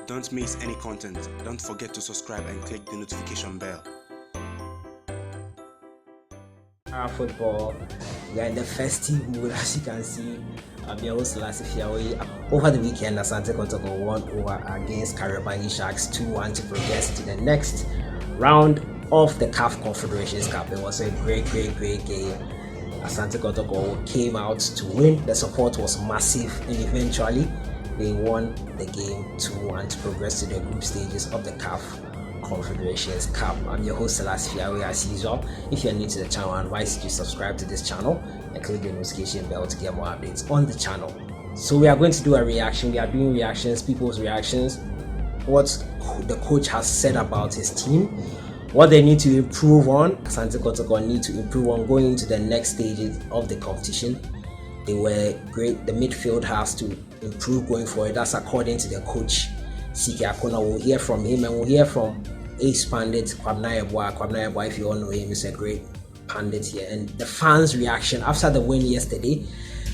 Don't miss any content. Don't forget to subscribe and click the notification bell. Our football, we are in the festive mood, as you can see. I'm your host, Over the weekend, Asante Kotoko won over against Kariobangi Sharks 2-1 to progress to the next round of the CAF Confederations Cup. It was a great game. Asante Kotoko came out to win. The support was massive, and eventually they won the game 2-1 to progress to the group stages of the CAF Confederations Cup. I'm your host, as usual. If you're new to the channel, I advise you to subscribe to this channel and click the notification bell to get more updates on the channel. So we are going to do a reaction. We are doing reactions, people's reactions, what the coach has said about his team, what they need to improve on. Asante Kotoko need to improve on going into the next stages of the competition. They were great. The midfield has to improve going forward. That's according to the coach. Siki Akona. We'll hear from him, and we'll hear from Ace Pandit, Kwabnaya, if you all know him, he's a great pandit here. And the fans' reaction after the win yesterday,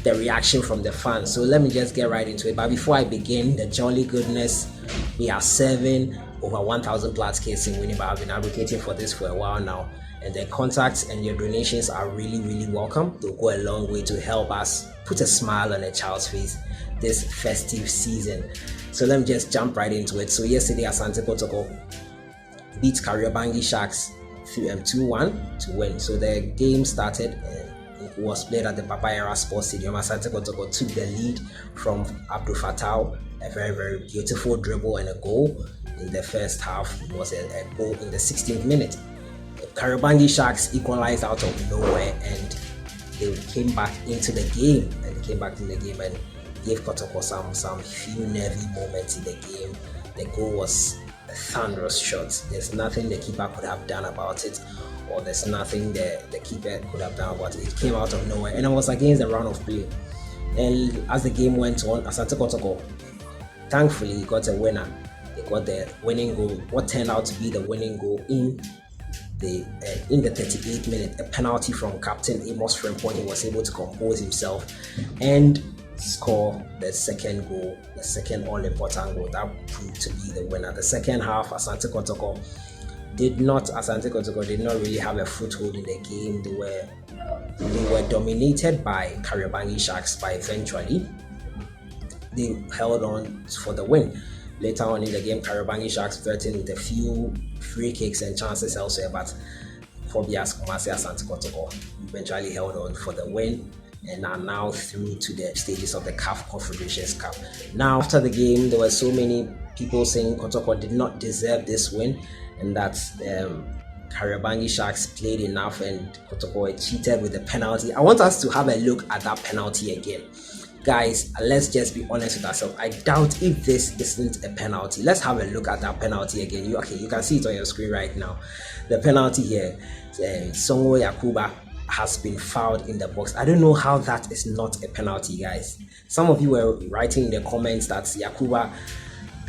the reaction from the fans. So let me just get right into it. But before I begin, the jolly goodness, we are serving over 1,000 plus kids in WINNEBA. I've been advocating for this for a while now. And the contacts and your donations are really welcome. They'll go a long way to help us put a smile on a child's face this festive season. So let me just jump right into it. So yesterday, Asante Kotoko beat Kariobangi Sharks 2-1 to win. So the game started and it was played at the Papayera Sports Stadium. Asante Kotoko took the lead from Abdul Fattah, a very beautiful dribble and a goal in the first half. It was a goal in the 16th minute. Kariobangi Sharks equalized out of nowhere, and they came back into the game and gave Kotoko some few nervy moments in the game. The goal was a thunderous shot. There's nothing the keeper could have done about it, or there's nothing the keeper could have done about it. It came out of nowhere, and it was against the run of play. And as the game went on, Asante Kotoko thankfully got a winner. They got the winning goal, what turned out to be the winning goal in the 38th minute, a penalty from Captain Amos Frimpong. He was able to compose himself and score the second goal, the second all-important goal that proved to be the winner. The second half, Asante Kotoko did not really have a foothold in the game. They were dominated by Kariobangi Sharks, but eventually they held on for the win. Later on in the game, Kariobangi Sharks threatened with a few free kicks and chances elsewhere, but Phobias Kumasi Asante Kotoko eventually held on for the win and are now through to the stages of the CAF Confederations Cup. Now, after the game, there were so many people saying Kotoko did not deserve this win and that Kariobangi Sharks played enough and Kotoko cheated with the penalty. I want us to have a look at that penalty again. Guys, let's just be honest with ourselves. I doubt if this isn't a penalty. Let's have a look at that penalty again. You can see it on your screen right now. The penalty here, Songo Yakuba has been fouled in the box. I don't know how that is not a penalty, guys. Some of you were writing in the comments that Yakuba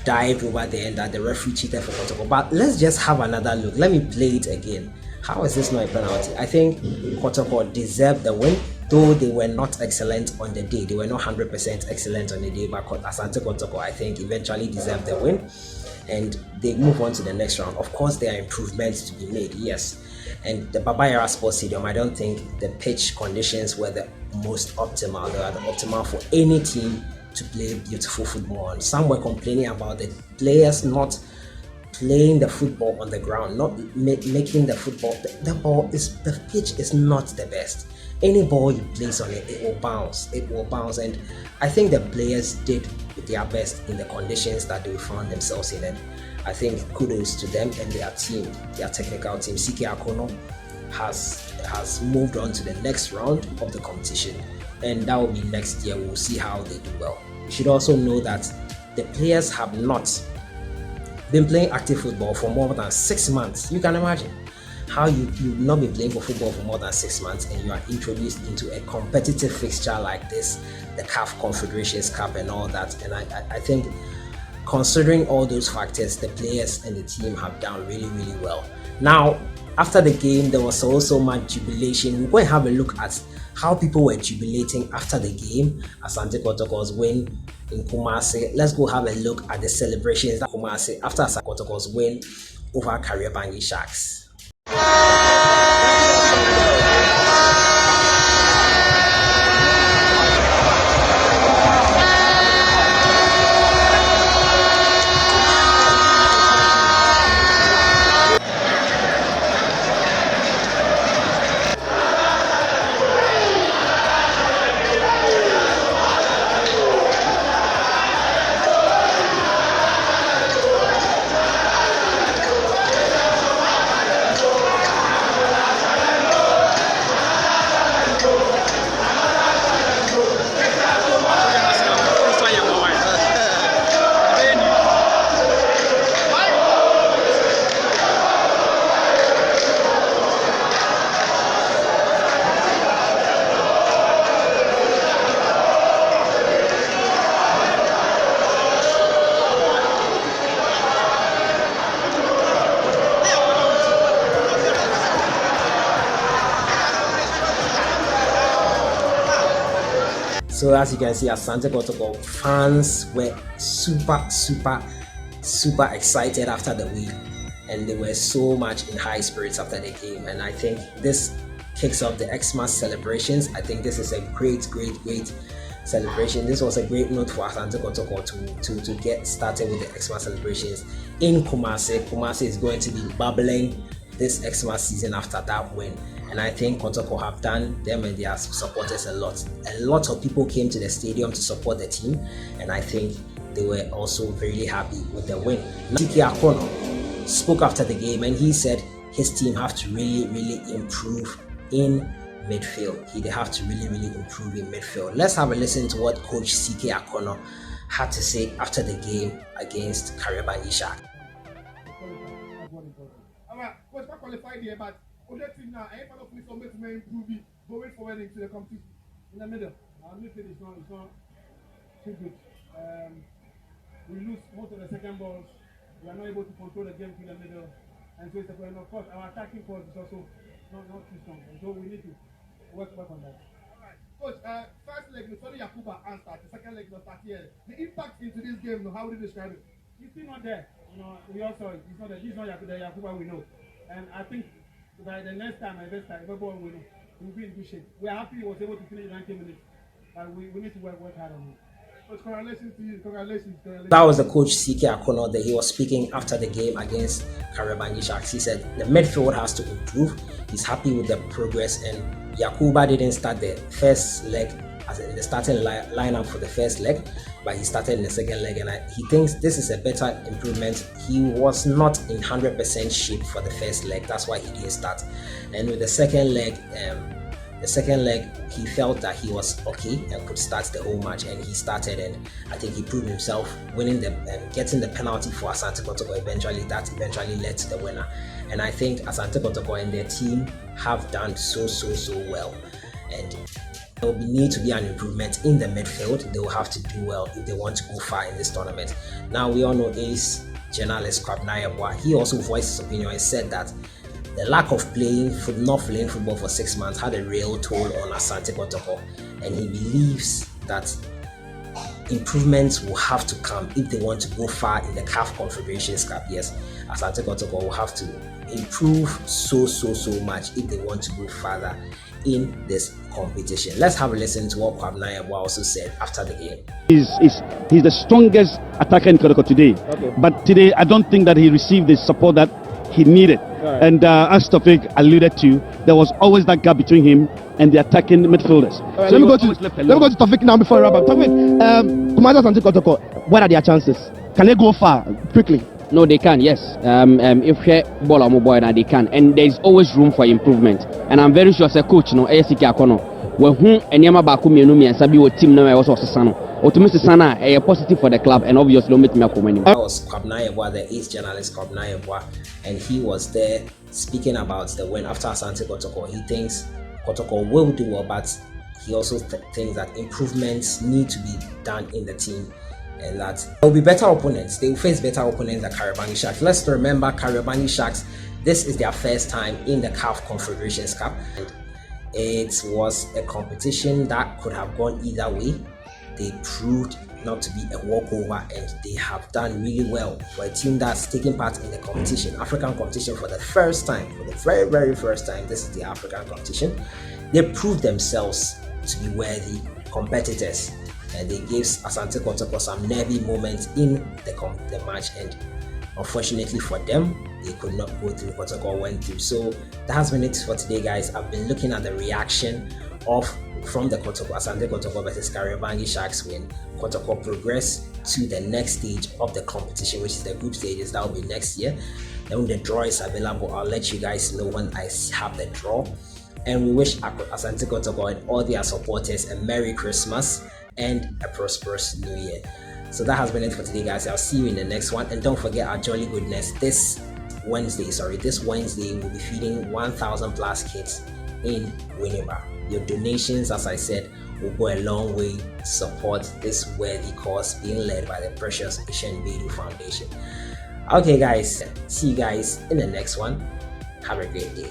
dived over there and that the referee cheated for Kotoko. But let's just have another look. Let me play it again. How is this not a penalty? I think Kotoko deserved the win, though they were not excellent on the day. They were not 100% excellent on the day, but Asante Kotoko, I think, eventually deserved the win. And they move on to the next round. Of course, there are improvements to be made, yes. And the Papayera Sports Stadium, I don't think the pitch conditions were the most optimal. They were the optimal for any team to play beautiful football on. Some were complaining about the players not playing the football on the ground, not making the football. The pitch is not the best. Any ball you place on it, it will bounce. And I think the players did their best in the conditions that they found themselves in. And I think kudos to them and their team, their technical team. Siki Akona has moved on to the next round of the competition, and that will be next year. We'll see how they do well. You should also know that the players have not been playing active football for more than 6 months. You can imagine how you've not been playing for football for more than 6 months and you are introduced into a competitive fixture like this, the CAF Confederations Cup and all that. And I think, considering all those factors, the players and the team have done really well. Now, after the game, there was also much jubilation. We're going to have a look at how people were jubilating after the game, Asante Kotoko's win in Kumasi. Let's go have a look at the celebrations at Kumasi after Asante Kotoko's win over Kariobangi Sharks. So as you can see, Asante Kotoko fans were super excited after the win, and they were so much in high spirits after the game. And I think this kicks off the Xmas celebrations. I think this is a great celebration. This was a great note for Asante Kotoko to get started with the Xmas celebrations in Kumasi. Kumasi is going to be bubbling this Xmas season after that win. And I think Kotoko have done them and their supporters a lot. A lot of people came to the stadium to support the team, and I think they were also very happy with the win. Tiki Akono spoke after the game, and he said his team have to really improve in midfield. They have to really improve in midfield. Let's have a listen to what Coach CK Akono had to say after the game against Kariobangi Sharks. Other team now, I follow police on make improve it, going forward into the competition. In the middle, our midfield is not too good. We lose most of the second balls. We are not able to control the game through the middle, and so it's a problem. Of course, our attacking force is also not too strong, and so we need to work on that. Alright, Coach. First leg, sorry, Yakuba answered. The second leg was 30 years. The impact into this game, how would you describe it? He's still not there. We also he's not there. He's not the Yakuba we know, and I think by the next time, everyone will be in good shape. We are happy he was able to finish 90 minutes, but we need to work hard on it. Congratulations to you. Congratulations. That was the coach CK Akono that he was speaking after the game against Kariobangi Sharks. He said the midfield has to improve. He's happy with the progress, and Yakuba didn't start the first leg as in the starting lineup for the first leg, but he started in the second leg, and he thinks this is a better improvement. He was not in 100% shape for the first leg, that's why he didn't start. And with the second leg, he felt that he was okay and could start the whole match, and he started, and I think he proved himself, winning getting the penalty for Asante Kotoko. That eventually led to the winner. And I think Asante Kotoko and their team have done so well, and there will need to be an improvement in the midfield. They will have to do well if they want to go far in this tournament. Now, we all know ace journalist Kwabena, he also voiced his opinion and said that the lack of not playing football for 6 months had a real toll on Asante Kotoko, and he believes that improvements will have to come if they want to go far in the CAF Confederations Cup. Yes, Asante Kotoko will have to improve so much if they want to go further in this competition. Let's have a listen to what Kwabena also said after the game. He's the strongest attacker in Kotoko today, but today I don't think that he received the support that he needed. Right. And as Tofik alluded to, there was always that gap between him and the attacking midfielders. Right, so let me go to Tofik now before I wrap up. Tofik, Kumasi Asante Kotoko, what are their chances? Can they go far quickly? No, they can, yes. If they ball on boy, they can. And there's always room for improvement. And I'm very sure as a coach, ASK Akono, when Enyama Baku and Sabi team now also Sasano. Ultimately, Sana a positive for the club, and obviously meet me. That was Kwabena, the ace journalist Kwabena, and he was there speaking about the win after Asante Kotoko. He thinks Kotoko will do well, but he also thinks that improvements need to be done in the team, and that there will be better opponents. They will face better opponents than Kariobangi Sharks. Let's remember Kariobangi Sharks, this is their first time in the CAF Confederations Cup. And It was a competition that could have gone either way. They proved not to be a walkover, and they have done really well for a team that's taking part in the competition, African competition, for the first time, for the very, very first time. This is the African competition. They proved themselves to be worthy competitors, and they gave Asante Kotoko some nervy moments in the match, and unfortunately for them, they could not go through. Kotoko went through. So that has been it for today, guys. I've been looking at the reaction from the Asante Kotoko versus Kariobangi Sharks win. Kotoko progress to the next stage of the competition, which is the group stages. That will be next year. Then when the draw is available, I'll let you guys know when I have the draw. And we wish Asante Kotoko and all their supporters a Merry Christmas and a prosperous New Year. So that has been it for today, guys. I'll see you in the next one. And don't forget our Jolly Goodness this Wednesday, we'll be feeding 1,000 plus kids in WINNEBA. Your donations, as I said, will go a long way to support this worthy cause being led by the precious Asian Bedu Foundation. Okay, guys, see you guys in the next one. Have a great day.